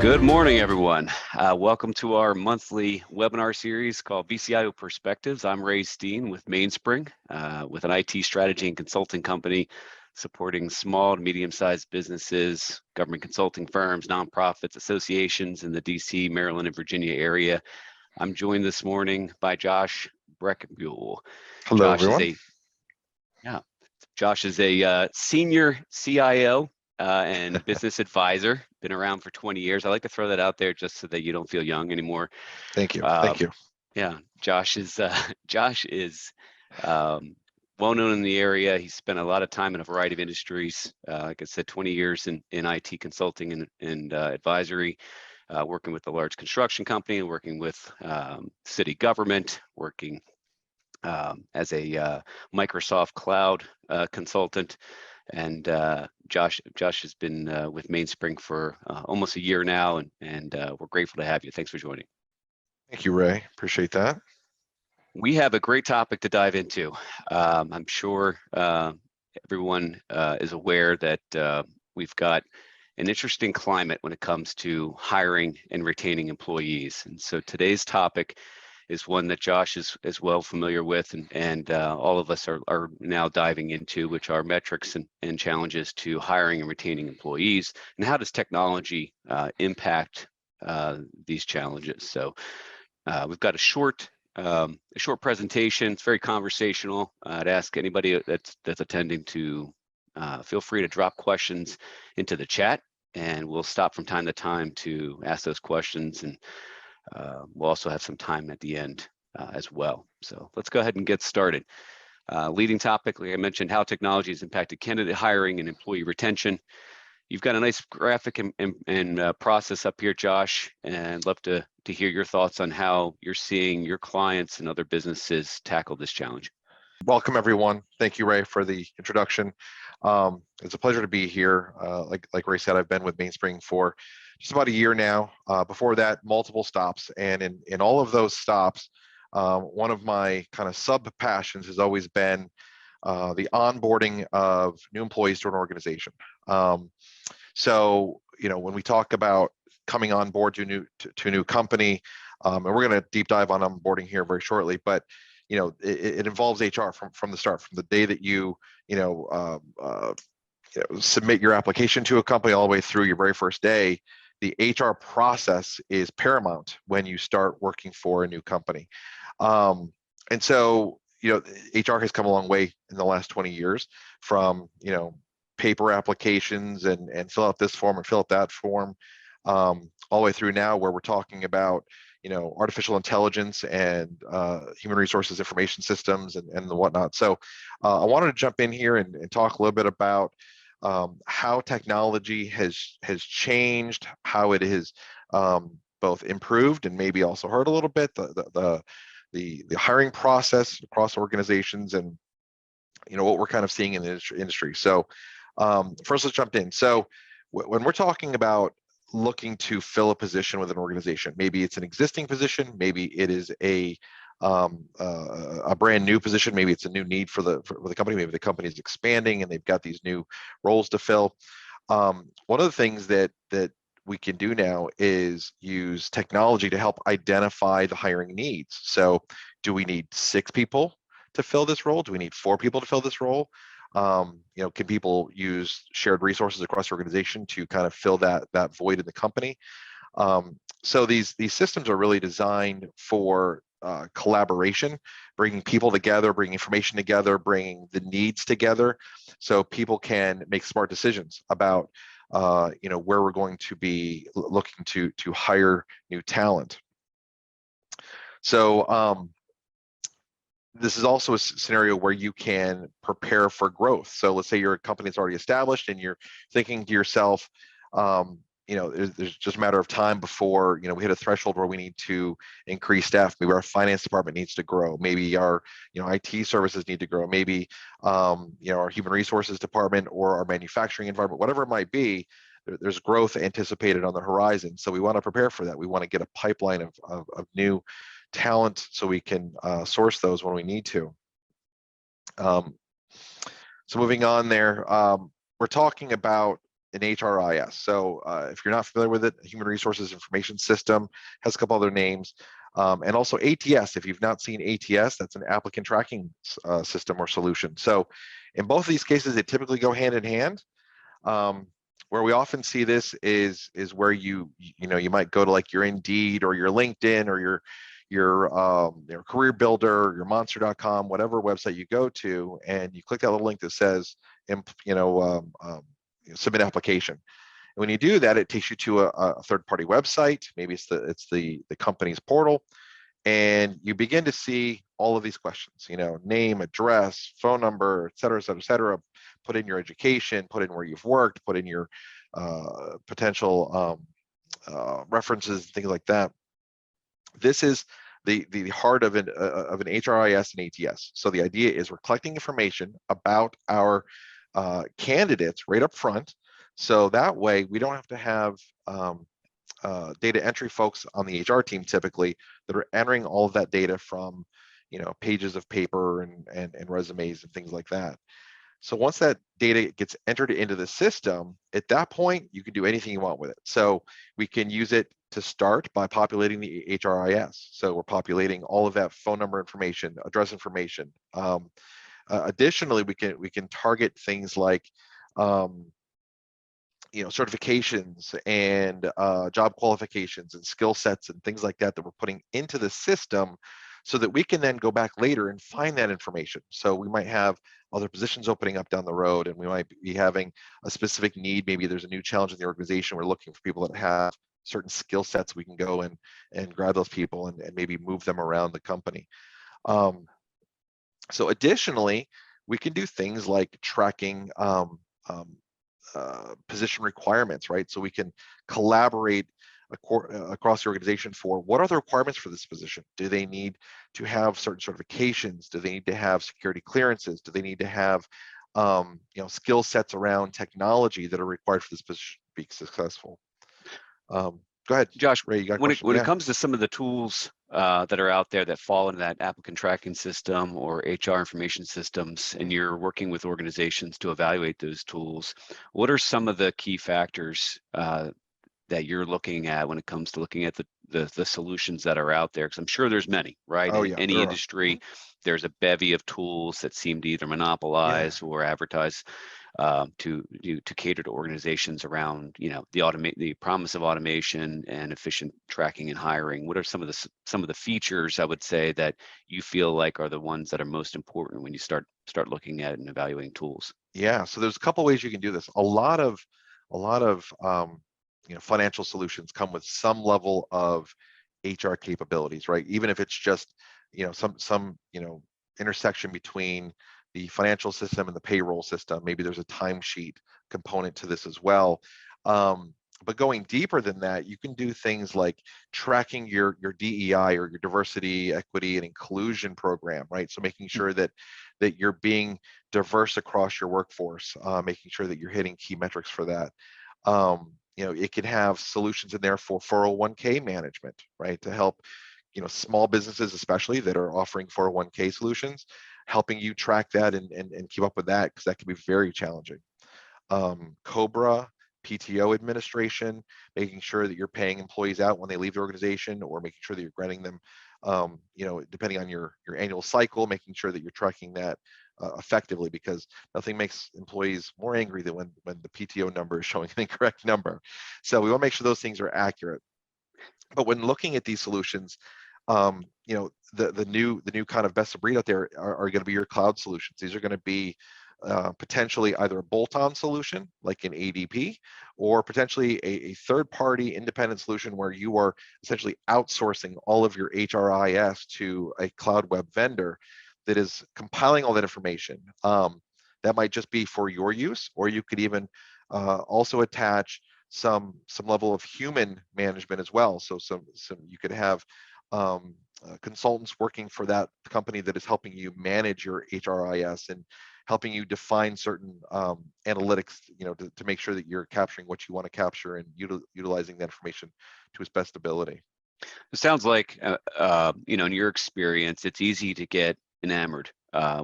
Good morning, everyone. Welcome to our monthly webinar series called vCIO Perspectives. I'm Ray Steen with Mainspring, with an IT strategy and consulting company supporting small to medium-sized businesses, government consulting firms, nonprofits, associations in the DC, Maryland, and Virginia area. I'm joined this morning by Josh Breckenbuell. Hello, everyone. Josh is a senior CIO and business advisor, been around for 20 years. I like to throw that out there just so that you don't feel young anymore. Thank you. Thank you. Yeah, Josh is well known in the area. He's spent a lot of time in a variety of industries. Like I said, 20 years in IT consulting and advisory, working with a large construction company and working with city government, working as a Microsoft Cloud consultant. And Josh has been with Mainspring for almost a year now, and we're grateful to have you. Thanks for joining. Thank you, Ray. Appreciate that. We have a great topic to dive into. I'm sure everyone is aware that we've got an interesting climate when it comes to hiring and retaining employees. And so today's topic is one that Josh is well familiar with, and all of us are now diving into, which are metrics and challenges to hiring and retaining employees, and how does technology impact these challenges. So we've got a short presentation. It's very conversational. I'd ask anybody that's attending to feel free to drop questions into the chat, and we'll stop from time to time to ask those questions, and we'll also have some time at the end as well. So let's go ahead and get started. Leading topic, like I mentioned, how technology has impacted candidate hiring and employee retention. You've got a nice graphic and process up here, Josh, and I'd love to hear your thoughts on how you're seeing your clients and other businesses tackle this challenge. Welcome, everyone. Thank you, Ray, for the introduction. It's a pleasure to be here. Like Ray said, I've been with Mainspring for just about a year now. Before that, multiple stops, and in all of those stops, one of my kind of sub passions has always been the onboarding of new employees to an organization. So, when we talk about coming on board to a new company, and we're going to deep dive on onboarding here very shortly, but it involves HR from the start, from the day that you submit your application to a company all the way through your very first day. The HR process is paramount when you start working for a new company. And so, HR has come a long way in the last 20 years from, paper applications and fill out this form and fill out that form, all the way through now where we're talking about, artificial intelligence and human resources information systems and the whatnot. So I wanted to jump in here and talk a little bit about how technology has changed, how it has both improved and maybe also hurt a little bit the hiring process across organizations, and what we're kind of seeing in the industry. So first, let's jump in. So when we're talking about looking to fill a position with an organization, maybe it's an existing position, maybe it is a brand new position, maybe it's a new need for the company, maybe the company is expanding and they've got these new roles to fill. One of the things that we can do now is use technology to help identify the hiring needs. So do we need 6 people to fill this role? Do we need 4 people to fill this role? Can people use shared resources across the organization to kind of fill that void in the company? So these systems are really designed for collaboration, bringing people together, bringing information together, bringing the needs together, so people can make smart decisions about where we're going to be looking to hire new talent. So this is also a scenario where you can prepare for growth. So let's say you're a company that's already established and you're thinking to yourself, there's just a matter of time before, we hit a threshold where we need to increase staff. Maybe our finance department needs to grow. Maybe our, IT services need to grow. Maybe, our human resources department or our manufacturing environment, whatever it might be, there's growth anticipated on the horizon. So we want to prepare for that. We want to get a pipeline of new talent so we can source those when we need to. So moving on there, we're talking about an HRIS. So if you're not familiar with it, Human Resources Information System has a couple other names. And also ATS, if you've not seen ATS, that's an applicant tracking system or solution. So in both of these cases, they typically go hand in hand. Where we often see this is where you might go to like your Indeed or your LinkedIn or your Career Builder, your Monster.com, whatever website you go to, and you click that little link that says, submit application. And when you do that, it takes you to a third-party website. Maybe it's the company's portal, and you begin to see all of these questions. Name, address, phone number, et cetera, et cetera, et cetera. Put in your education, put in where you've worked, put in your potential references, things like that. This is the heart of an HRIS and ATS. So the idea is we're collecting information about our candidates right up front. So that way we don't have to have data entry folks on the HR team typically that are entering all of that data from pages of paper and resumes and things like that. So once that data gets entered into the system, at that point, you can do anything you want with it. So we can use it to start by populating the HRIS. So we're populating all of that phone number information, address information. Additionally, we can target things like certifications and job qualifications and skill sets and things like that we're putting into the system, so that we can then go back later and find that information. So we might have other positions opening up down the road, and we might be having a specific need. Maybe there's a new challenge in the organization. We're looking for people that have certain skill sets. We can go and grab those people and maybe move them around the company. So additionally, we can do things like tracking position requirements, right? So we can collaborate across the organization for what are the requirements for this position. Do they need to have certain certifications? Do they need to have security clearances? Do they need to have skill sets around technology that are required for this position to be successful? Go ahead, Josh. Ray, you got a When question? it comes to some of the tools that are out there that fall into that applicant tracking system or HR information systems, and you're working with organizations to evaluate those tools, what are some of the key factors that you're looking at when it comes to looking at the solutions that are out there? Because I'm sure there's many, right? Oh, In yeah, any industry, there's a bevy of tools that seem to either monopolize or advertise to cater to organizations around the promise of automation and efficient tracking and hiring. What are some of the features, I would say, that you feel like are the ones that are most important when you start looking at and evaluating tools? Yeah, so there's a couple ways you can do this. A lot of financial solutions come with some level of HR capabilities, right? Even if it's just some intersection between the financial system and the payroll system. Maybe there's a timesheet component to this as well. But going deeper than that, you can do things like tracking your DEI or your diversity, equity, and inclusion program, right? So making sure that you're being diverse across your workforce, making sure that you're hitting key metrics for that. It can have solutions in there for 401k management, right? To help, small businesses, especially that are offering 401k solutions, helping you track that and keep up with that, because that can be very challenging. COBRA, PTO administration, making sure that you're paying employees out when they leave the organization, or making sure that you're granting them, depending on your annual cycle, making sure that you're tracking that effectively, because nothing makes employees more angry than when the PTO number is showing an incorrect number. So we want to make sure those things are accurate. But when looking at these solutions, the new kind of best of breed out there are going to be your cloud solutions. These are going to be potentially either a bolt-on solution like an ADP, or potentially a third-party independent solution where you are essentially outsourcing all of your HRIS to a cloud web vendor that is compiling all that information. That might just be for your use, or you could even also attach some level of human management as well. So you could have consultants working for that company that is helping you manage your HRIS and helping you define certain analytics, to make sure that you're capturing what you want to capture and utilizing that information to its best ability. It sounds like, in your experience, it's easy to get enamored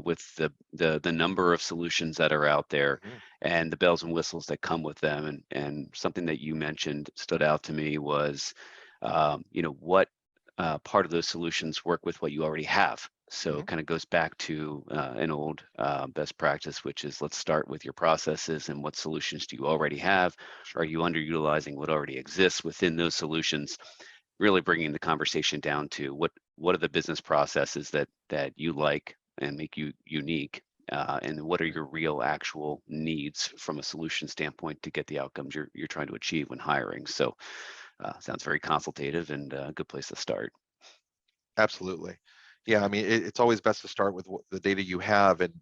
with the number of solutions that are out there Mhm. and the bells and whistles that come with them. And something that you mentioned stood out to me was, what part of those solutions work with what you already have. So Mhm. it kind of goes back to an old best practice, which is let's start with your processes and what solutions do you already have? Are Sure. you underutilizing what already exists within those solutions? Really bringing the conversation down to what are the business processes that you like and make you unique, and what are Right. your real actual needs from a solution standpoint to get the outcomes you're trying to achieve when hiring. So sounds very consultative and a good place to start. Absolutely. Yeah, I mean, it's always best to start with the data you have, and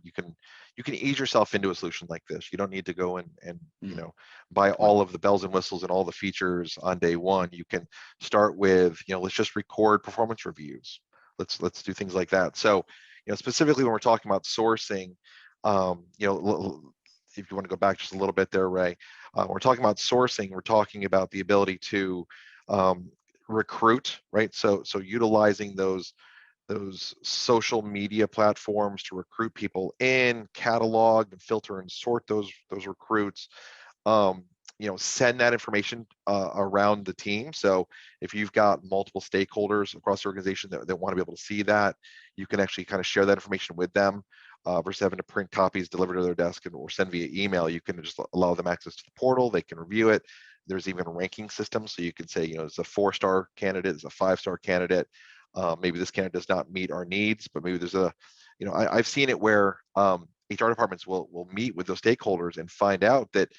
you can ease yourself into a solution like this. You don't need to go and Mm, buy well, all of the bells and whistles and all the features on day one. You can start with, let's just record performance reviews. Let's do things like that. So, specifically when we're talking about sourcing, if you want to go back just a little bit there, Ray, we're talking about sourcing. We're talking about the ability to um, recruit, right? So utilizing those social media platforms to recruit people in, catalog and filter and sort those recruits. Um, send that information around the team. So if you've got multiple stakeholders across the organization that want to be able to see that, you can actually kind of share that information with them, versus having to print copies delivered to their desk or send via email. You can just allow them access to the portal. They can review it. There's even ranking systems, so you can say, it's a 4-star candidate, it's a 5-star candidate. Maybe this candidate does not meet our needs, but maybe there's I've seen it where HR departments will meet with those stakeholders and find out that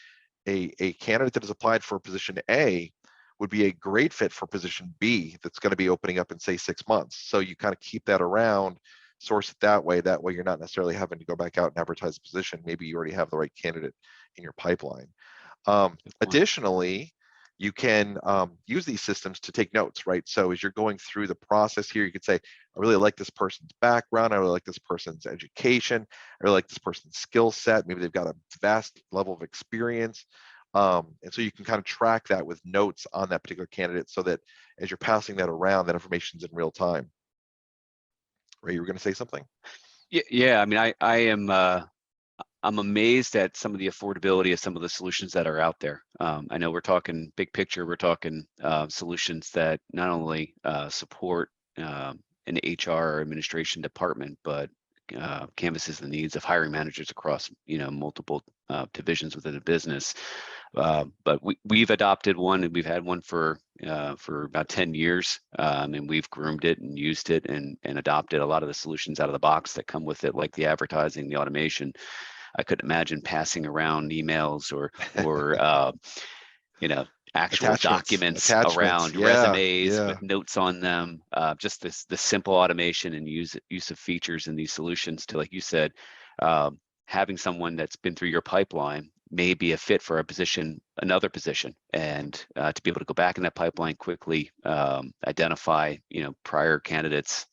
a candidate that has applied for position A would be a great fit for position B that's going to be opening up in, say, 6 months. So you kind of keep that around, source it that way. That way you're not necessarily having to go back out and advertise a position. Maybe you already have the right candidate in your pipeline. good point. Additionally, you can use these systems to take notes, right? So as you're going through the process here, you could say, I really like this person's background. I really like this person's education. I really like this person's skill set. Maybe they've got a vast level of experience. And so you can kind of track that with notes on that particular candidate so that as you're passing that around, that information's in real time. Ray, you were going to say something? Yeah. I mean, I am. I'm amazed at some of the affordability of some of the solutions that are out there. I know we're talking big picture. We're talking solutions that not only support an HR or administration department, but canvases the needs of hiring managers across multiple divisions within a business. But we've adopted one, and we've had one for about 10 years, and we've groomed it and used it and adopted a lot of the solutions out of the box that come with it, like the advertising, the automation. I couldn't imagine passing around emails or actual documents Attachments. around Yeah, resumes yeah. with notes on them. Just the simple automation and use of features in these solutions to, like you said, having someone that's been through your pipeline may be a fit for another position, and to be able to go back in that pipeline quickly, identify prior candidates,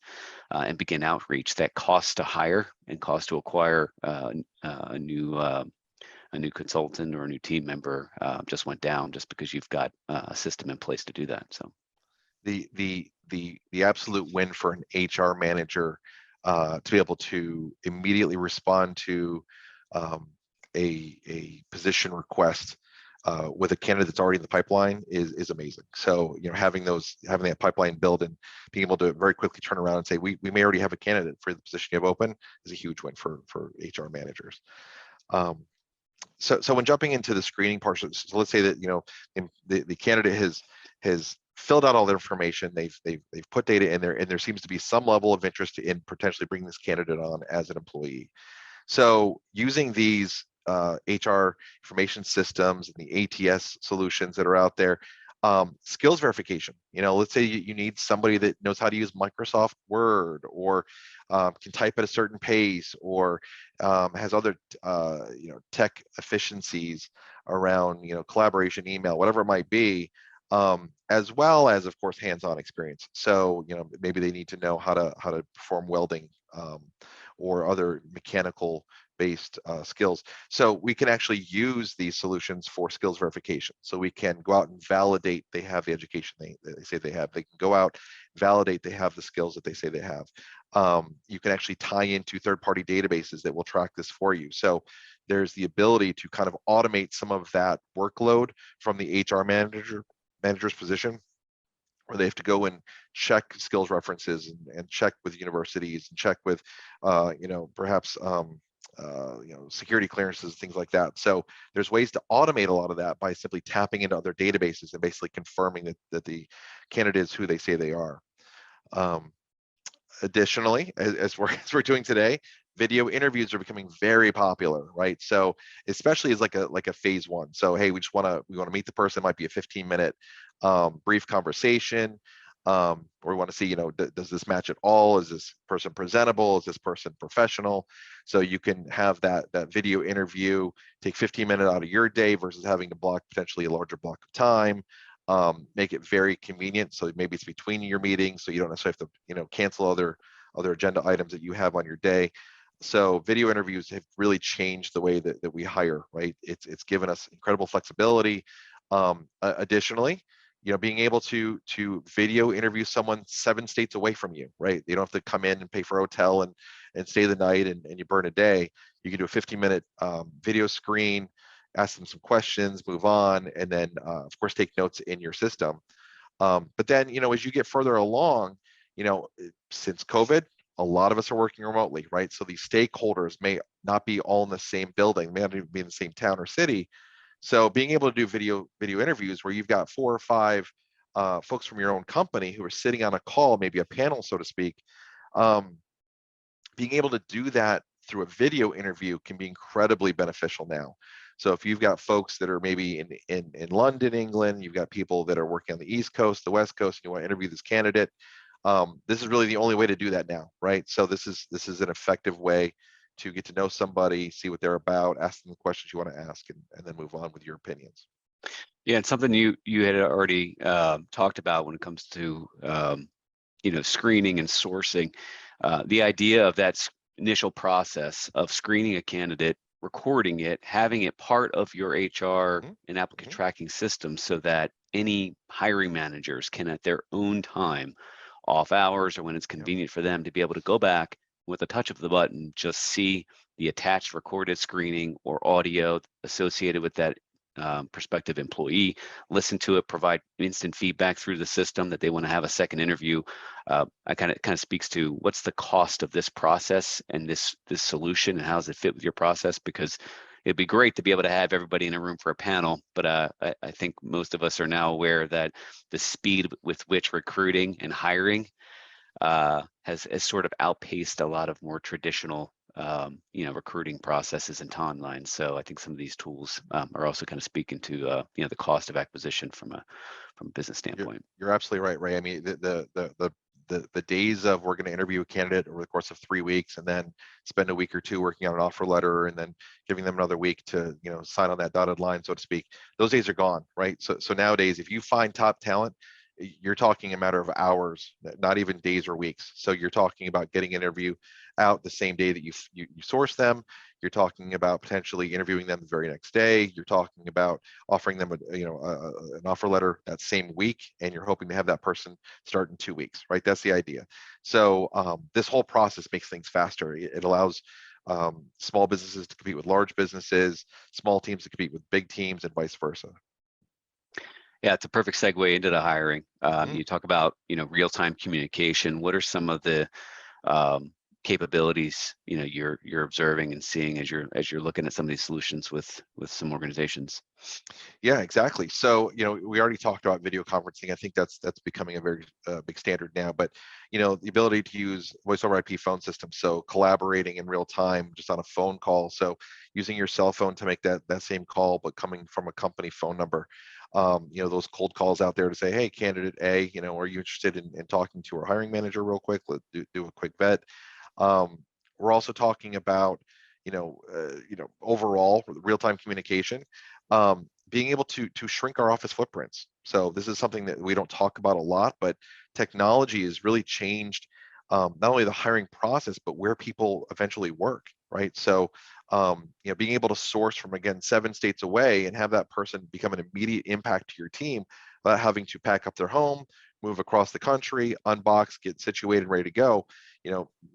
and begin outreach. That cost to hire and cost to acquire a new consultant or a new team member just went down, just because you've got a system in place to do that. So The absolute win for an HR manager, to be able to immediately respond to a position request with a candidate that's already in the pipeline is amazing. So having that pipeline build and being able to very quickly turn around and say we may already have a candidate for the position you have open is a huge win for HR managers. So when jumping into the screening part, so let's say that the candidate has filled out all the information, they've put data in there, and there seems to be some level of interest in potentially bringing this candidate on as an employee. So using these HR information systems and the ATS solutions that are out there, skills verification. Let's say you need somebody that knows how to use Microsoft Word, or can type at a certain pace, or has other tech efficiencies around collaboration, email, whatever it might be. As well as, of course, hands-on experience. So maybe they need to know how to perform welding, or other mechanical based skills. So we can actually use these solutions for skills verification. So we can go out and validate they have the education they say they have. They can go out, validate they have the skills that they say they have. You can actually tie into third-party databases that will track this for you. So there's the ability to kind of automate some of that workload from the HR manager's position, where they have to go and check skills references and check with universities and check with, perhaps, security clearances, things like that. So there's ways to automate a lot of that by simply tapping into other databases and basically confirming that the candidate is who they say they are. Additionally, as we're doing today, video interviews are becoming very popular, right? So especially as like a phase one. So hey, we want to meet the person. It might be a 15-minute brief conversation, or we want to see, does this match at all? Is this person presentable? Is this person professional? So you can have that video interview, take 15 minutes out of your day versus having to block potentially a larger block of time. Make it very convenient. So maybe it's between your meetings, so you don't necessarily have to, cancel other agenda items that you have on your day. So video interviews have really changed the way that we hire, right? It's given us incredible flexibility. Additionally, being able to video interview someone 7 states away from you, right? You don't have to come in and pay for a hotel and stay the night and you burn a day. You can do a 15-minute video screen, ask them some questions, move on, and then of course take notes in your system. But then, as you get further along, since COVID, a lot of us are working remotely, right? So these stakeholders may not be all in the same building, may not even be in the same town or city. So being able to do video interviews where you've got 4 or 5 folks from your own company who are sitting on a call, maybe a panel, so to speak, being able to do that through a video interview can be incredibly beneficial now. So if you've got folks that are maybe in London, England, you've got people that are working on the East Coast, the West Coast, and you want to interview this candidate, this is really the only way to do that now, right? So this is an effective way to get to know somebody, see what they're about, ask them the questions you want to ask, and then move on with your opinions. Yeah, and something you had already talked about when it comes to screening and sourcing, the idea of that initial process of screening a candidate, recording it, having it part of your HR and applicant tracking system, so that any hiring managers can, at their own time, off hours or when it's convenient for them, to be able to go back with a touch of the button, just see the attached recorded screening or audio associated with that prospective employee, listen to it, provide instant feedback through the system that they want to have a second interview. I kind of speaks to what's the cost of this process and this solution, and how does it fit with your process? Because it'd be great to be able to have everybody in a room for a panel, but I think most of us are now aware that the speed with which recruiting and hiring has sort of outpaced a lot of more traditional recruiting processes and timelines. So I think some of these tools are also kind of speaking to the cost of acquisition from a business standpoint. You're absolutely right, Ray. I mean, the days of we're going to interview a candidate over the course of 3 weeks and then spend a week or 2 working on an offer letter and then giving them another week to sign on that dotted line, so to speak, those days are gone, right? So nowadays, if you find top talent, you're talking a matter of hours, not even days or weeks. So you're talking about getting an interview out the same day that you source them. You're talking about potentially interviewing them the very next day. You're talking about offering them an offer letter that same week, and you're hoping to have that person start in 2 weeks, right? That's the idea. So this whole process makes things faster. It allows small businesses to compete with large businesses, small teams to compete with big teams, and vice versa. Yeah, it's a perfect segue into the hiring. You talk about real-time communication. What are some of the capabilities you're observing and seeing as you're looking at some of these solutions with some organizations? Yeah, exactly. So we already talked about video conferencing. I think that's becoming a very big standard now. But the ability to use voice over IP phone systems, so collaborating in real time just on a phone call. So using your cell phone to make that same call, but coming from a company phone number. Those cold calls out there to say, hey, candidate A, are you interested in talking to our hiring manager real quick? Let's do a quick vet. We're also talking about, overall real-time communication, being able to shrink our office footprints. So this is something that we don't talk about a lot, but technology has really changed not only the hiring process, but where people eventually work, right? So Being able to source from, again, 7 states away and have that person become an immediate impact to your team without having to pack up their home, move across the country, unbox, get situated, ready to go.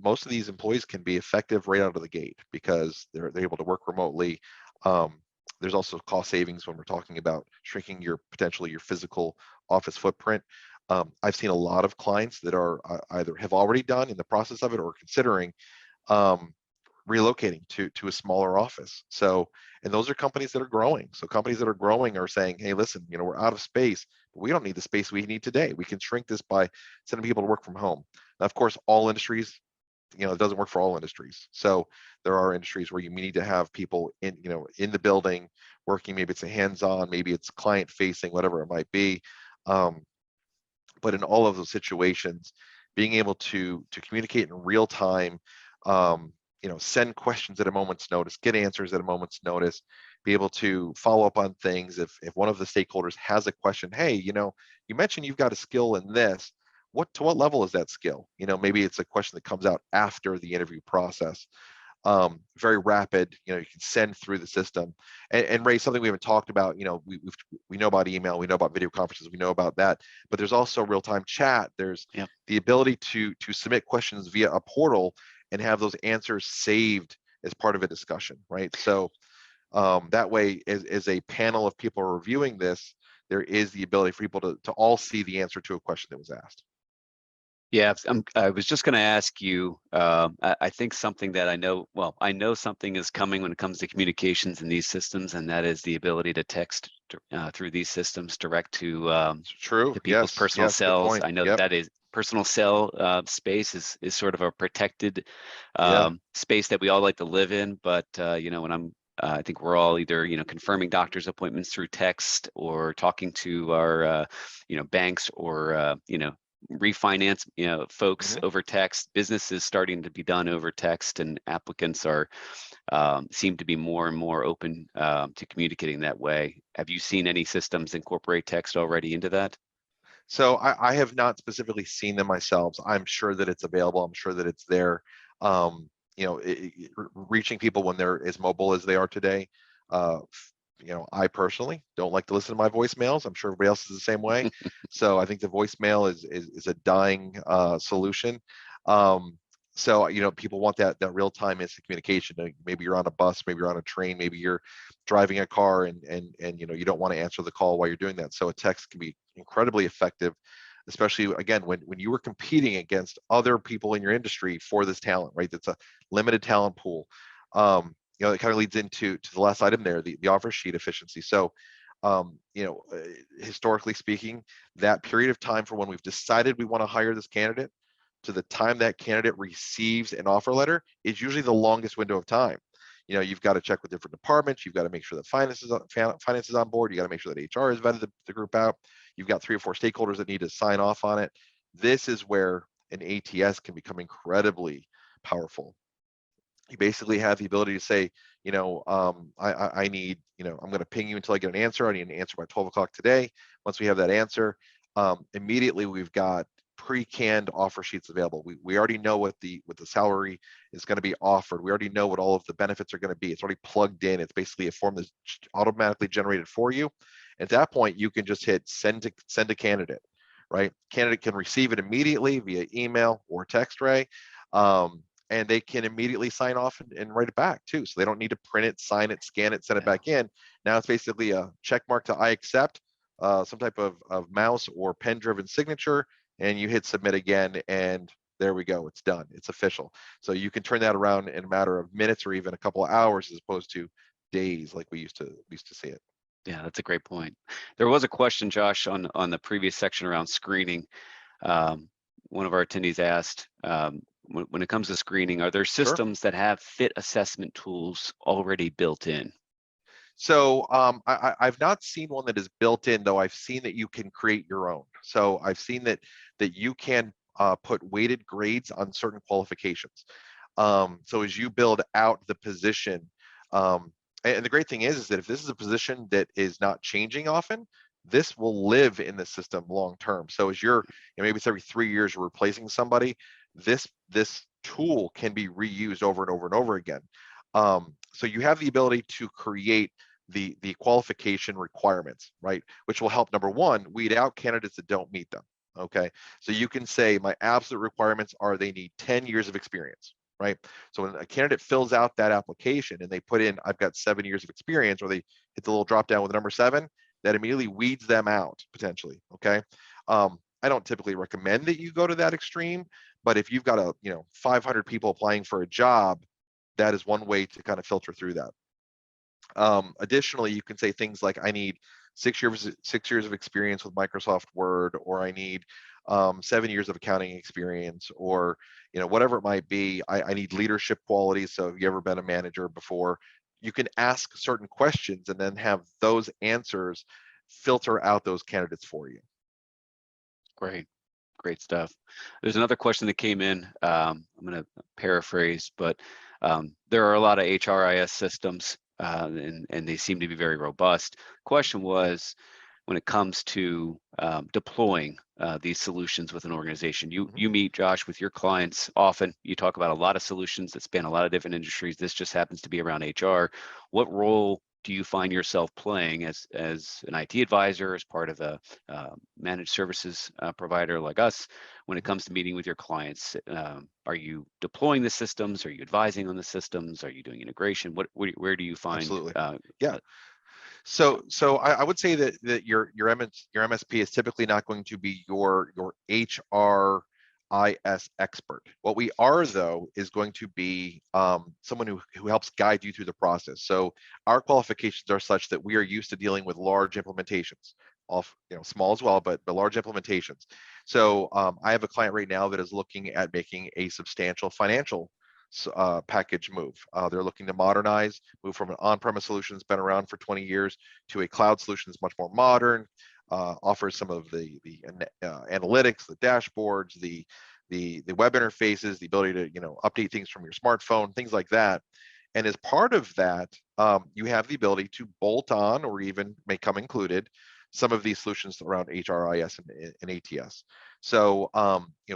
Most of these employees can be effective right out of the gate because they're able to work remotely. There's also cost savings when we're talking about shrinking potentially your physical office footprint. I've seen a lot of clients that are either have already done in the process of it or considering um, relocating to a smaller office. And those are companies that are growing. So companies that are growing are saying, hey, listen, we're out of space, but we don't need the space we need today. We can shrink this by sending people to work from home. Now, of course, all industries, it doesn't work for all industries. So there are industries where you need to have people in the building working. Maybe it's a hands-on, maybe it's client facing, whatever it might be. But in all of those situations, being able to communicate in real time, send questions at a moment's notice, get answers at a moment's notice, be able to follow up on things. If one of the stakeholders has a question, hey, you mentioned you've got a skill in this. To what level is that skill? Maybe it's a question that comes out after the interview process. Very rapid, you can send through the system. And Ray, something we haven't talked about, we know about email, we know about video conferences, we know about that, but there's also real-time chat. There's the ability to submit questions via a portal and have those answers saved as part of a discussion, right? So that way, as a panel of people are reviewing this, there is the ability for people to all see the answer to a question that was asked. Yeah, I was just going to ask you, I think something that I know something is coming when it comes to communications in these systems, and that is the ability to text through these systems direct to True. to people's personal Yes, good cells. point. I know Yep. that is personal cell space is sort of a protected Yeah. space that we all like to live in, but when I think we're all either confirming doctor's appointments through text or talking to our banks or refinance folks Mhm. over text. Business is starting to be done over text, and applicants are seem to be more and more open to communicating that way. Have you seen any systems incorporate text already into that? So I have not specifically seen them myself. I'm sure that it's available. I'm sure that it's there. Reaching people when they're as mobile as they are today. I personally don't like to listen to my voicemails. I'm sure everybody else is the same way. So I think the voicemail is a dying solution. So people want that real-time instant communication. Maybe you're on a bus, maybe you're on a train, maybe you're driving a car, and you don't want to answer the call while you're doing that. So a text can be incredibly effective, especially again when you were competing against other people in your industry for this talent, right? That's a limited talent pool. It kind of leads into the last item there, the offer sheet efficiency. So historically speaking, that period of time from when we've decided we want to hire this candidate to the time that candidate receives an offer letter is usually the longest window of time. You've got to check with different departments. You've got to make sure that finance is on board. You got to make sure that HR has vetted the group out. You've got 3 or 4 stakeholders that need to sign off on it. This is where an ATS can become incredibly powerful. You basically have the ability to say, I need, I'm going to ping you until I get an answer. I need an answer by 12 o'clock today. Once we have that answer, immediately we've got pre-canned offer sheets available. We already know what the salary is going to be offered. We already know what all of the benefits are going to be. It's already plugged in. It's basically a form that's automatically generated for you. At that point, you can just hit send a candidate, right? Candidate can receive it immediately via email or text, Ray. And they can immediately sign off and write it back too. So they don't need to print it, sign it, scan it, send it back in. Now it's basically a check mark to I accept, some type of mouse or pen driven signature, and you hit submit again, and there we go. It's done. It's official. So you can turn that around in a matter of minutes or even a couple of hours as opposed to days like we used to see it. Yeah, that's a great point. There was a question, Josh, on the previous section around screening. One of our attendees asked, when it comes to screening, are there Sure. systems that have fit assessment tools already built in? So I've not seen one that is built in, though I've seen that you can create your own. So I've seen that you can put weighted grades on certain qualifications. So as you build out the position, and the great thing is that if this is a position that is not changing often, this will live in the system long term. So as maybe it's every 3 years you're replacing somebody, this tool can be reused over and over and over again. So you have the ability to create the qualification requirements, right? Which will help, number one, weed out candidates that don't meet them. Okay, so you can say my absolute requirements are they need 10 years of experience, right? So when a candidate fills out that application and they put in I've got 7 years of experience, or they hit the little drop down with the number 7, that immediately weeds them out potentially. Okay, I don't typically recommend that you go to that extreme, but if you've got 500 people applying for a job, that is one way to kind of filter through that. Additionally, you can say things like, I need 6 years of experience with Microsoft Word, or I need 7 years of accounting experience, or whatever it might be. I need leadership qualities. So have you ever been a manager before? You can ask certain questions and then have those answers filter out those candidates for you. Great. Great stuff. There's another question that came in. I'm going to paraphrase, but there are a lot of HRIS systems, and they seem to be very robust. Question was, when it comes to deploying these solutions with an organization, you meet, Josh, with your clients often. You talk about a lot of solutions that span a lot of different industries. This just happens to be around HR. What role do you find yourself playing as an IT advisor, as part of a managed services provider like us, when it comes to meeting with your clients? Are you deploying the systems? Are you advising on the systems? Are you doing integration? Where do you find? Absolutely. Yeah. So I would say that your MSP is typically not going to be your HRIS expert. What we are, though, is going to be someone who helps guide you through the process. So our qualifications are such that we are used to dealing with large implementations, small as well, but large implementations. So I have a client right now that is looking at making a substantial financial package move. They're looking to modernize, move from an on-premise solution that's been around for 20 years to a cloud solution that's much more modern, offers some of the analytics, the dashboards, the web interfaces, the ability to update things from your smartphone, things like that. And as part of that, you have the ability to bolt on, or even may come included, some of these solutions around HRIS and ATS. So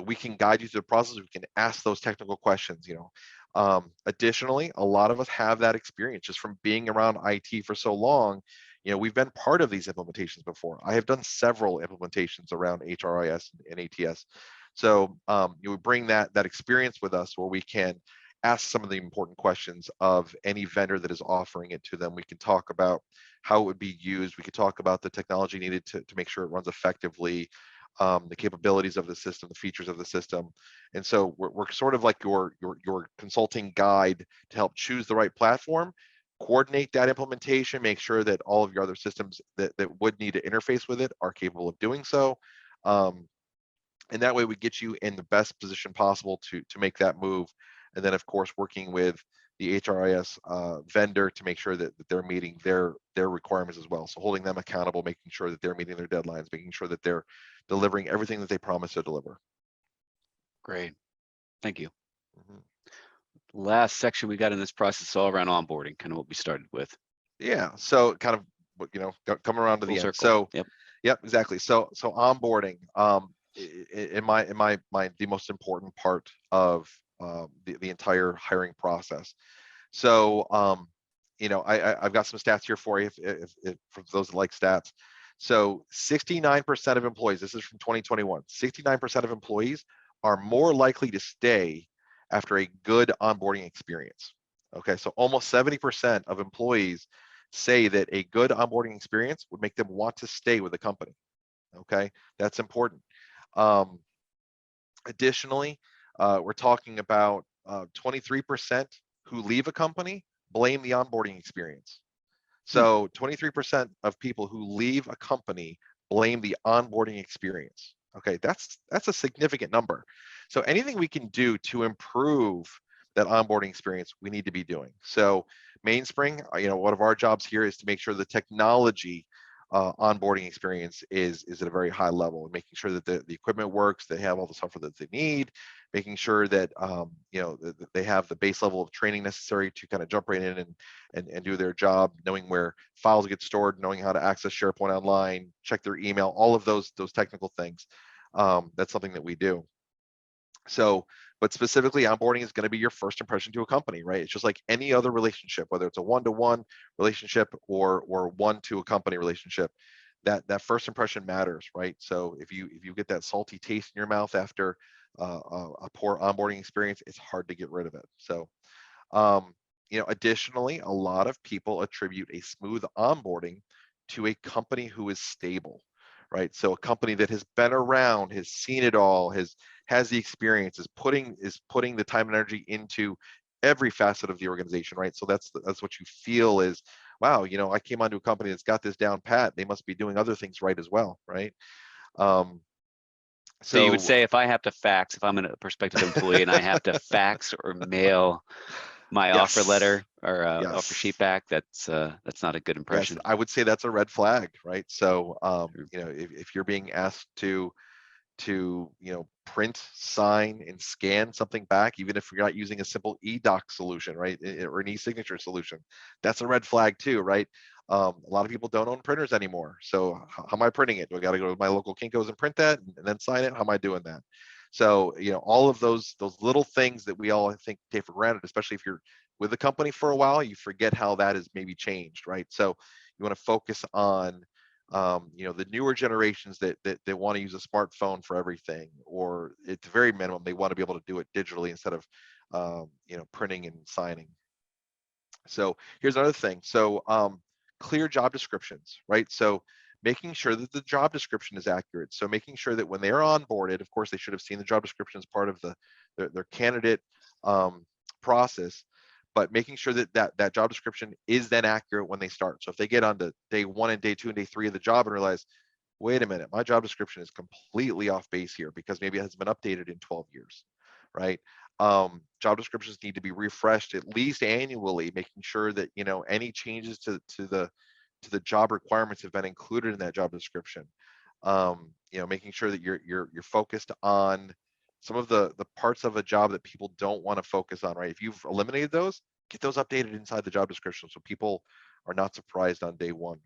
we can guide you through the process. We can ask those technical questions. Additionally, a lot of us have that experience just from being around IT for so long. We've been part of these implementations before. I have done several implementations around HRIS and ATS. So you bring that experience with us, where we can ask some of the important questions of any vendor that is offering it to them. We can talk about how it would be used. We could talk about the technology needed to make sure it runs effectively, the capabilities of the system, the features of the system. And so we're sort of like your consulting guide to help choose the right platform, coordinate that implementation, make sure that all of your other systems that would need to interface with it are capable of doing so. And that way we get you in the best position possible to make that move. And then, of course, working with the HRIS vendor to make sure that they're meeting their requirements as well. So holding them accountable, making sure that they're meeting their deadlines, making sure that they're delivering everything that they promise to deliver. Great. Thank you. Mm-hmm. Last section we got in this process is all around onboarding, kind of what we started with. Yeah. So kind of, coming around to the end. So, yep, exactly. So onboarding, in my the most important part of the entire hiring process. So I've got some stats here for you, if for those that like stats. So 69% of employees, this is from 2021, 69% of employees are more likely to stay after a good onboarding experience. Okay, so almost 70% of employees say that a good onboarding experience would make them want to stay with the company. Okay, that's important. Additionally, we're talking about 23% who leave a company blame the onboarding experience. So 23% of people who leave a company blame the onboarding experience. Okay, that's a significant number. So anything we can do to improve that onboarding experience, we need to be doing. So Mainspring, one of our jobs here is to make sure the technology onboarding experience is at a very high level, and making sure that the equipment works, they have all the software that they need, making sure that that they have the base level of training necessary to kind of jump right in and do their job, knowing where files get stored, knowing how to access SharePoint online, check their email, all of those technical things. That's something that we do. So, but specifically onboarding is going to be your first impression to a company, right? It's just like any other relationship, whether it's a one-to-one relationship or one to a company relationship. That first impression matters, right? So if you get that salty taste in your mouth after a poor onboarding experience, it's hard to get rid of it. So additionally, a lot of people attribute a smooth onboarding to a company who is stable, right? So a company that has been around, has seen it all, has the experience, is putting the time and energy into every facet of the organization, right? So that's what you feel is, wow, I came onto a company that's got this down pat. They must be doing other things right as well, right? So you would So say if I have to fax, if I'm a prospective employee and I have to fax or mail my offer yes, letter or offer sheet yes. back, that's not a good Yes, impression. I would say that's a red flag, right? So, Sure. if you're being asked to print, sign, and scan something back, even if you're not using a simple e-doc solution, right, or an e-signature solution, that's a red flag too, right? A lot of people don't own printers anymore. So how am I printing it? Do I got to go to my local Kinko's and print that and then sign it? How am I doing that? So, all of those little things that we all, I think, take for granted, especially if you're with the company for a while, you forget how that has maybe changed, right? So you want to focus on the newer generations that want to use a smartphone for everything, or at the very minimum, they want to be able to do it digitally instead of printing and signing. So here's another thing. So clear job descriptions, right? So making sure that the job description is accurate. So making sure that when they are onboarded, of course, they should have seen the job description as part of their candidate process, but making sure that job description is then accurate when they start. So if they get onto day 1 and day 2 and day 3 of the job and realize, wait a minute, my job description is completely off base here because maybe it hasn't been updated in 12 years, right? Job descriptions need to be refreshed at least annually, making sure that any changes to the job requirements have been included in that job description. Making sure that you're focused on some of the parts of a job that people don't want to focus on, right? If you've eliminated those, get those updated inside the job description so people are not surprised on day one.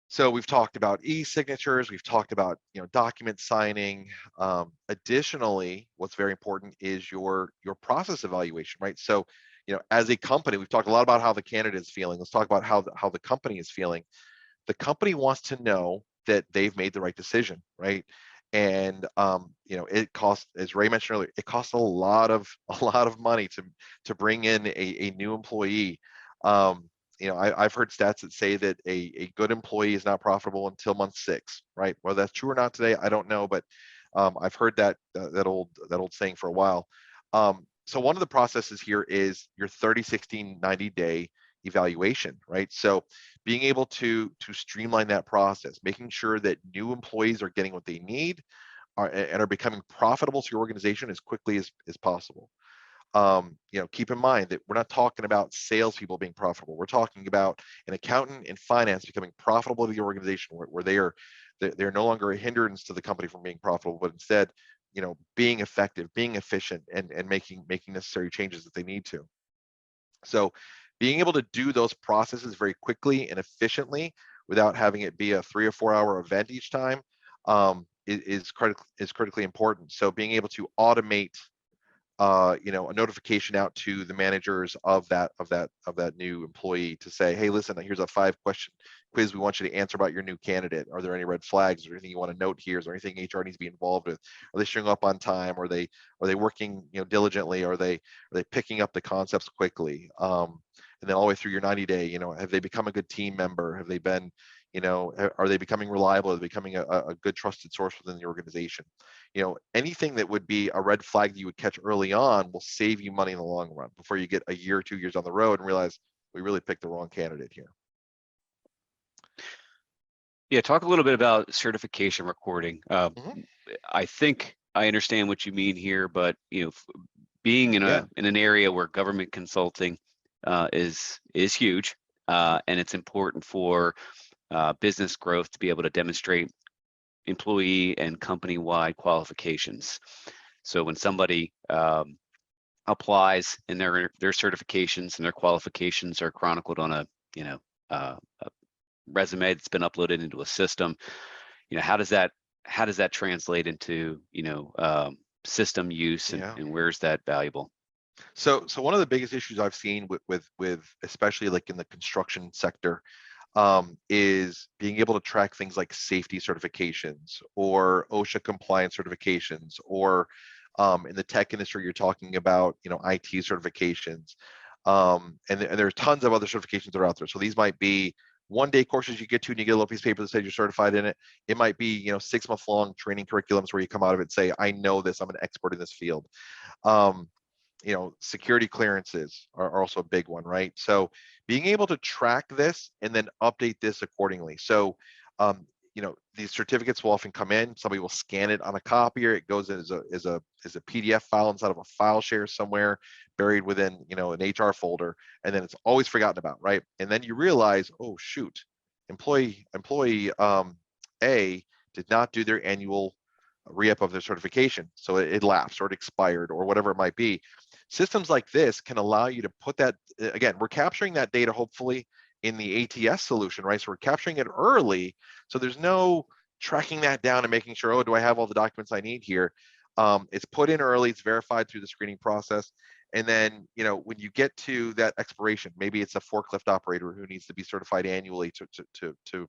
So we've talked about e-signatures, we've talked about document signing. Additionally, what's very important is your process evaluation, right? So as a company, we've talked a lot about how the candidate is feeling. Let's talk about how the company is feeling. The company wants to know that they've made the right decision, right? And it costs, as Ray mentioned earlier, it costs a lot of money to bring in a new employee. I've heard stats that say that a good employee is not profitable until month 6, right? Whether that's true or not today, I don't know, but I've heard that old saying for a while. So one of the processes here is your 30, 60, 90-day evaluation, right? So being able to streamline that process, making sure that new employees are getting what they need and are becoming profitable to your organization as quickly as possible. Keep in mind that we're not talking about salespeople being profitable. We're talking about an accountant in finance becoming profitable to the organization, where they're no longer a hindrance to the company from being profitable, but instead, being effective, being efficient, and making necessary changes that they need to. So being able to do those processes very quickly and efficiently without having it be a 3 or 4 hour event each time is critically important. So being able to automate a notification out to the managers of that new employee to say, hey, listen, here's a 5-question quiz we want you to answer about your new candidate. Are there any red flags or anything you want to note here? Is there anything HR needs to be involved with? Are they showing up on time? Are they working diligently? Are they picking up the concepts quickly? And then all the way through your 90-day, have they become a good team member? Have they been, are they becoming reliable? Are they becoming a good trusted source within the organization? Anything that would be a red flag that you would catch early on will save you money in the long run before you get a year or 2 years on the road and realize we really picked the wrong candidate here. Yeah, talk a little bit about certification recording. Mm-hmm. I think I understand what you mean here, but being in an area where government consulting is huge, and it's important for business growth to be able to demonstrate employee and company-wide qualifications. So when somebody applies and their certifications and their qualifications are chronicled on a resume that's been uploaded into a system, how does that how does that translate into, system use, Yeah. and where's that valuable? So one of the biggest issues I've seen with especially like in the construction sector, is being able to track things like safety certifications or OSHA compliance certifications, or in the tech industry, you're talking about, IT certifications. And there's tons of other certifications that are out there. So these might be one-day courses you get to and you get a little piece of paper that says you're certified in it. It might be, 6-month long training curriculums where you come out of it and say, I know this, I'm an expert in this field. Um, Security clearances are also a big one, right? So being able to track this and then update this accordingly. So, these certificates will often come in. Somebody will scan it on a copier. It goes in as a PDF file inside of a file share somewhere, buried within, an HR folder, and then it's always forgotten about, right? And then you realize, oh shoot, employee A did not do their annual re-up of their certification, so it lapsed or it expired or whatever it might be. Systems like this can allow you to put that, again, we're capturing that data hopefully in the ATS solution, right? So we're capturing it early, so there's no tracking that down and making sure, oh, do I have all the documents I need here? It's put in early, it's verified through the screening process, and then, when you get to that expiration, maybe it's a forklift operator who needs to be certified annually to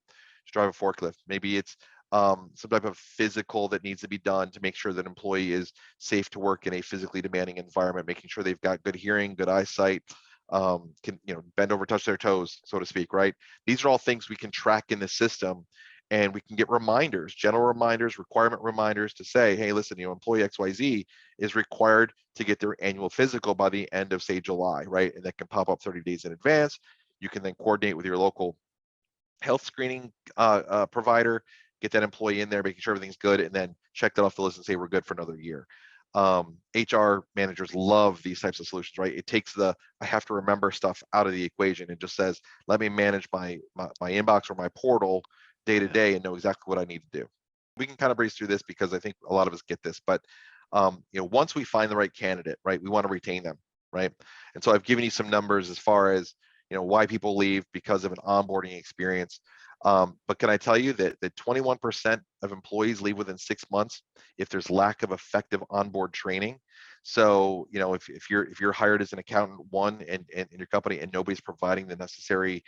drive a forklift. Maybe it's some type of physical that needs to be done to make sure that employee is safe to work in a physically demanding environment, making sure they've got good hearing, good eyesight, can bend over, touch their toes, so to speak, right? These are all things we can track in the system, and we can get reminders, general reminders, requirement reminders to say, hey, listen, employee XYZ is required to get their annual physical by the end of, say, July, right? And that can pop up 30 days in advance. You can then coordinate with your local health screening provider, get that employee in there, making sure everything's good, and then check that off the list and say we're good for another year. HR managers love these types of solutions, right? It takes the I have to remember stuff out of the equation and just says, let me manage my inbox or my portal day to day and know exactly what I need to do. We can kind of breeze through this because I think a lot of us get this, but once we find the right candidate, right, we want to retain them, right? And so I've given you some numbers as far as why people leave because of an onboarding experience. But can I tell you that 21% of employees leave within 6 months if there's lack of effective onboard training. So, if you're hired as an accountant one in your company and nobody's providing the necessary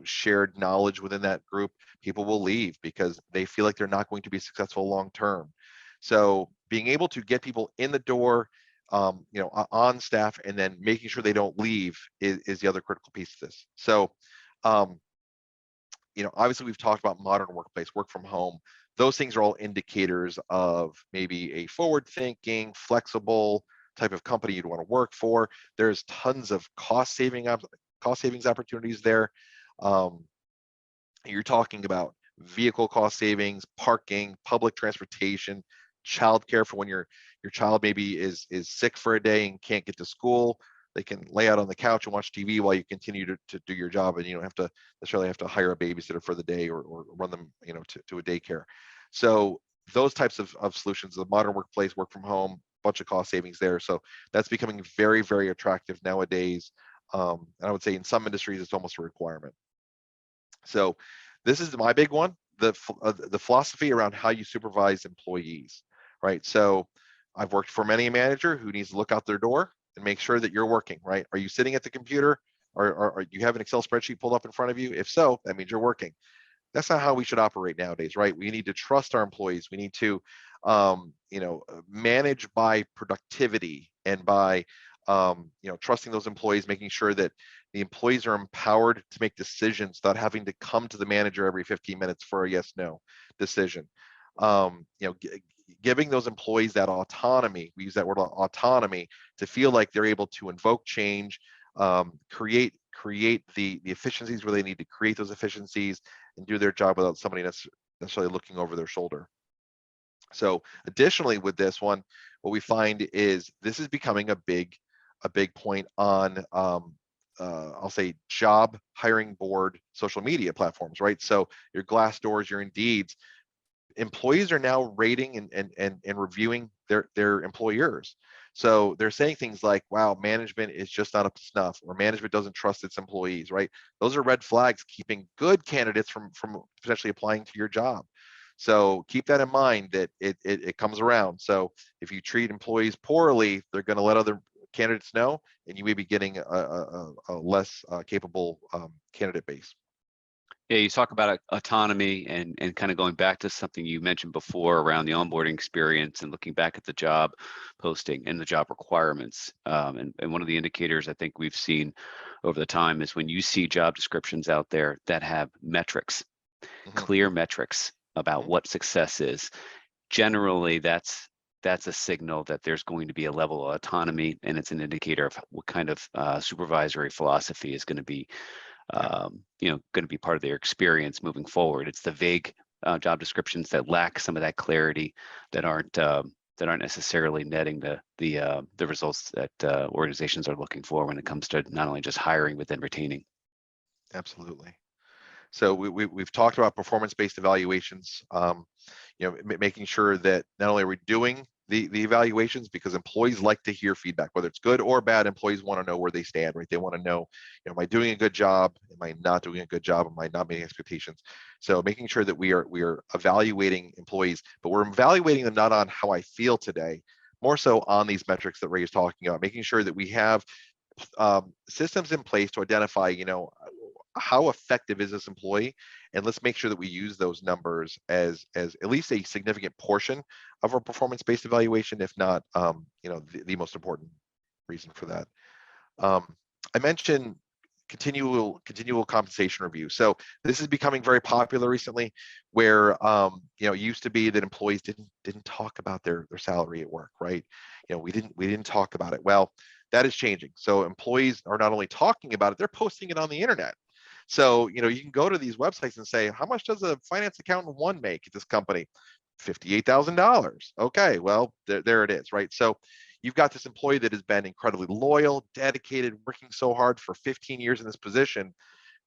shared knowledge within that group, people will leave because they feel like they're not going to be successful long term. So being able to get people in the door, on staff, and then making sure they don't leave is the other critical piece of this. So, obviously we've talked about modern workplace, work from home. Those things are all indicators of maybe a forward-thinking, flexible type of company you'd want to work for. There's tons of cost savings opportunities there. You're talking about vehicle cost savings, parking, public transportation, childcare for when your child maybe is sick for a day and can't get to school. They can lay out on the couch and watch TV while you continue to do your job, and you don't have to necessarily have to hire a babysitter for the day or run them to a daycare. So those types of solutions, the modern workplace, work from home, bunch of cost savings there. So that's becoming very, very attractive nowadays. And I would say in some industries it's almost a requirement. So this is my big one, the philosophy around how you supervise employees, right? So I've worked for many a manager who needs to look out their door and make sure that you're working, right? Are you sitting at the computer, or you have an Excel spreadsheet pulled up in front of you? If so, that means you're working. That's not how we should operate nowadays, right? We need to trust our employees. We need to manage by productivity and by trusting those employees, making sure that the employees are empowered to make decisions without having to come to the manager every 15 minutes for a yes no decision. Giving those employees that autonomy, we use that word autonomy, to feel like they're able to invoke change, create the efficiencies where they need to create those efficiencies, and do their job without somebody necessarily looking over their shoulder. So additionally with this one, what we find is this is becoming a big point on I'll say job hiring board social media platforms, right? So your Glassdoors, your Indeeds, employees are now rating and reviewing their employers. So they're saying things like, wow, management is just not up to snuff, or management doesn't trust its employees, right? Those are red flags keeping good candidates from potentially applying to your job. So keep that in mind, that it comes around. So if you treat employees poorly, they're going to let other candidates know, and you may be getting a less capable candidate base. Yeah, you talk about autonomy and kind of going back to something you mentioned before around the onboarding experience and looking back at the job posting and the job requirements. And one of the indicators I think we've seen over the time is when you see job descriptions out there that have metrics, clear metrics about what success is. Generally, that's a signal that there's going to be a level of autonomy, and it's an indicator of what kind of supervisory philosophy is going to be going to be part of their experience moving forward. It's the vague job descriptions that lack some of that clarity, that aren't necessarily netting the results that organizations are looking for when it comes to not only just hiring but then retaining. Absolutely. So we've talked about performance-based evaluations. Making sure that not only are we doing the evaluations, because employees like to hear feedback, whether it's good or bad. Employees want to know where they stand, right? They want to know, am I doing a good job? Am I not doing a good job? Am I not meeting expectations? So making sure that we are evaluating employees, but we're evaluating them not on how I feel today, more so on these metrics that Ray is talking about, making sure that we have systems in place to identify, how effective is this employee, and let's make sure that we use those numbers as at least a significant portion of our performance-based evaluation, if not the most important reason for that. I mentioned continual compensation review. So this is becoming very popular recently, where it used to be that employees didn't talk about their salary at work, right? We didn't talk about it. Well, that is changing. So employees are not only talking about it, they're posting it on the internet. So, you can go to these websites and say, how much does a finance accountant one make at this company? $58,000. Okay, well, there it is, right? So you've got this employee that has been incredibly loyal, dedicated, working so hard for 15 years in this position,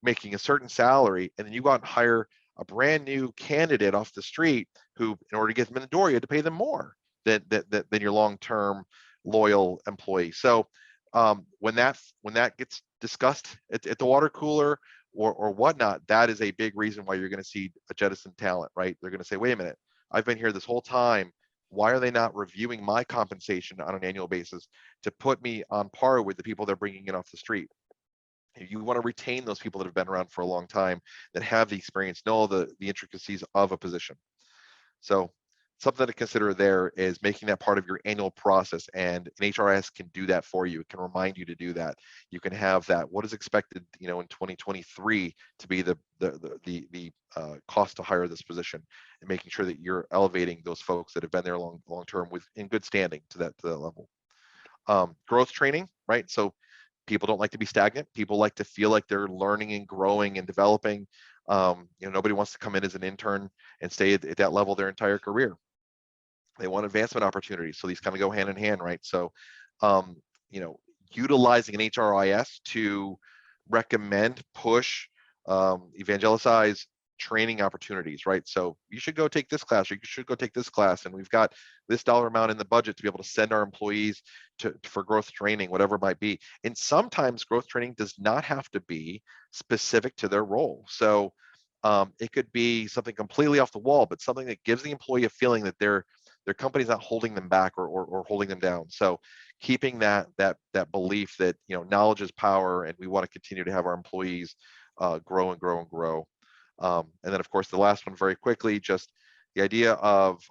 making a certain salary, and then you go out and hire a brand new candidate off the street who, in order to get them in the door, you had to pay them more than your long-term loyal employee. So when that gets discussed at the water cooler or whatnot, that is a big reason why you're going to see a jettison talent, right? They're going to say, wait a minute, I've been here this whole time. Why are they not reviewing my compensation on an annual basis to put me on par with the people they're bringing in off the street? You want to retain those people that have been around for a long time, that have the experience, know all the intricacies of a position. So something to consider there is making that part of your annual process, and an HRIS can do that for you. It can remind you to do that. You can have that, what is expected, in 2023 to be the cost to hire this position, and making sure that you're elevating those folks that have been there long term in good standing to that level. Growth training, right? So people don't like to be stagnant. People like to feel like they're learning and growing and developing. Nobody wants to come in as an intern and stay at that level their entire career. They want advancement opportunities. So these kind of go hand in hand, right? So, utilizing an HRIS to recommend, push, evangelize training opportunities, right? So you should go take this class, or you should go take this class, and we've got this dollar amount in the budget to be able to send our employees for growth training, whatever it might be. And sometimes growth training does not have to be specific to their role. So it could be something completely off the wall, but something that gives the employee a feeling that their company's not holding them back or holding them down. So keeping that belief that knowledge is power, and we want to continue to have our employees grow and grow and grow. And then, of course, the last one, very quickly, just the idea of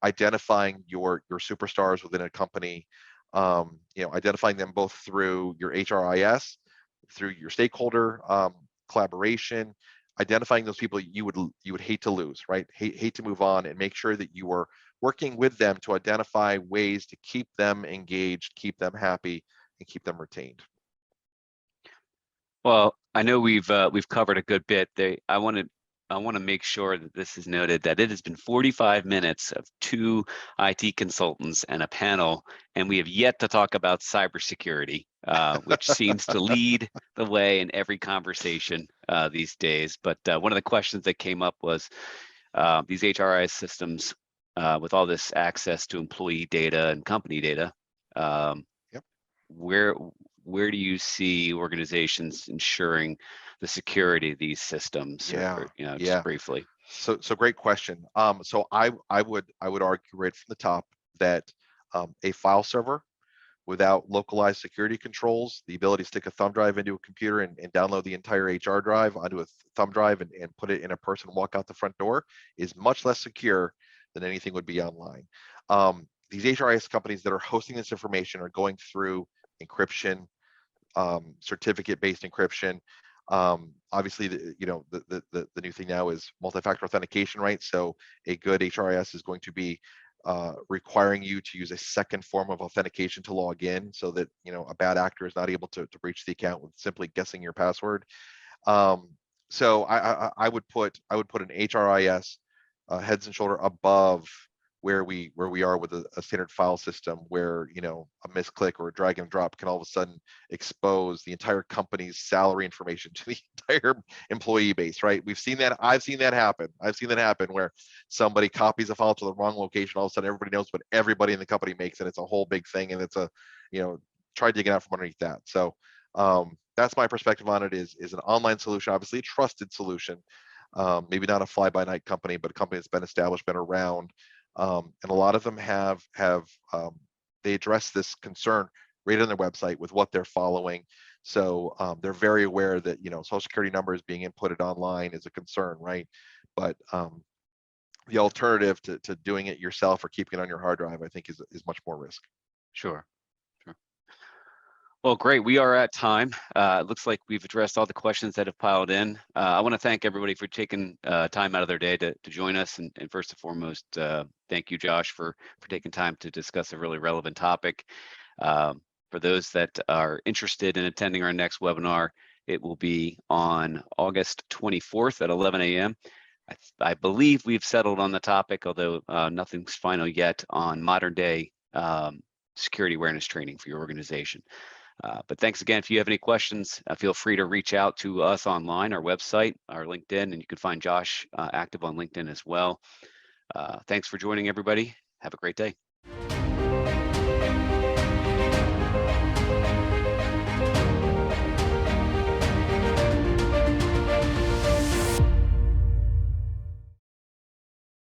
identifying your superstars within a company. Identifying them both through your HRIS, through your stakeholder collaboration, identifying those people you would hate to lose, right? Hate to move on, and make sure that you are working with them to identify ways to keep them engaged, keep them happy, and keep them retained. Well, I know we've covered a good bit. I want to make sure that this is noted, that it has been 45 minutes of 2 IT consultants and a panel, and we have yet to talk about cybersecurity, which seems to lead the way in every conversation these days. But one of the questions that came up was these HRIS systems with all this access to employee data and company data. Yep. Where do you see organizations ensuring the security of these systems, Yeah, or just yeah. briefly? So great question. So I would argue right from the top that a file server without localized security controls, the ability to stick a thumb drive into a computer and download the entire HR drive onto a thumb drive and put it in a purse and walk out the front door is much less secure than anything would be online. These HRIS companies that are hosting this information are going through encryption, certificate-based encryption. Obviously, the new thing now is multi-factor authentication, right? So a good HRIS is going to be requiring you to use a second form of authentication to log in, so that a bad actor is not able to breach the account with simply guessing your password. So I would put an HRIS heads and shoulder above where we are with a standard file system, where a misclick or a drag and drop can all of a sudden expose the entire company's salary information to the entire employee base, right? We've seen that. I've seen that happen where somebody copies a file to the wrong location. All of a sudden everybody knows what everybody in the company makes, and it's a whole big thing, and it's try digging out from underneath that. So that's my perspective on it. Is an online solution, obviously a trusted solution, maybe not a fly-by-night company, but a company that's been established, been around. And a lot of them have they address this concern right on their website with what they're following. So they're very aware that social security numbers being inputted online is a concern, right? But the alternative to doing it yourself or keeping it on your hard drive, I think, is much more risk. Sure. Well, great. We are at time. It looks like we've addressed all the questions that have piled in. I want to thank everybody for taking time out of their day to join us. And first and foremost, thank you, Josh, for taking time to discuss a really relevant topic. For those that are interested in attending our next webinar, it will be on August 24th at 11 a.m. I believe we've settled on the topic, although nothing's final yet, on modern day security awareness training for your organization. But thanks again. If you have any questions, feel free to reach out to us online, our website, our LinkedIn, and you can find Josh active on LinkedIn as well. Thanks for joining, everybody. Have a great day.